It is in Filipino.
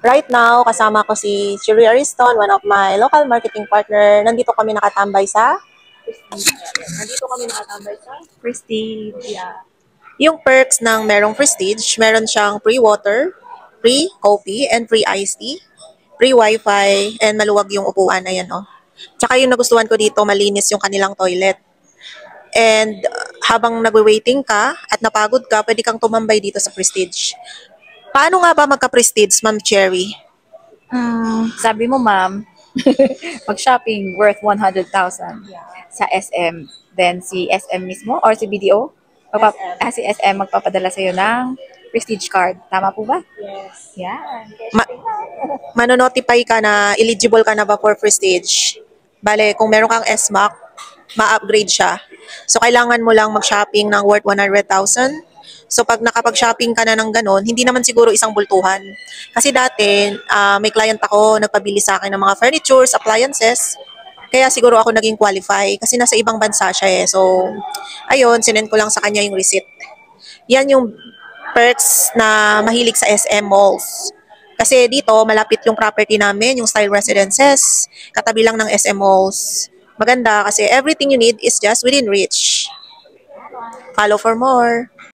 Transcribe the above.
Right now, kasama ko si Cherie Ariston, one of my local marketing partner. Nandito kami nakatambay sa Prestige. Yeah. Yung perks ng merong Prestige, meron siyang free water, free coffee, and free iced tea, free wifi, and maluwag yung upuan. Ayan, oh. Tsaka yung nagustuhan ko dito, malinis yung kanilang toilet. And habang nagwe-waiting ka at napagod ka, pwede kang tumambay dito sa Prestige. Paano nga ba magka-Prestige, Ma'am Cherry? Sabi mo, ma'am, mag-shopping worth 100,000 sa SM. Then si SM mismo or si BDO, si SM magpapadala sa'yo ng Prestige card. Tama po ba? Yes. Yan. Ma- Manonotify ka na eligible ka na ba for Prestige. Bale, kung meron kang SMAC, ma-upgrade siya. So, kailangan mo lang mag-shopping ng worth 100,000. So, pag nakapag-shopping ka na ng ganun, hindi naman siguro isang bultuhan. Kasi dati, may client ako, nagpabili sa akin ng mga furnitures, appliances. Kaya siguro ako naging qualify kasi nasa ibang bansa siya eh. So, ayun, sinend ko lang sa kanya yung receipt. Yan yung perks na mahilig sa SM malls. Kasi dito, malapit yung property namin, yung Style Residences, katabi lang ng SM malls. Maganda kasi everything you need is just within reach. Follow for more.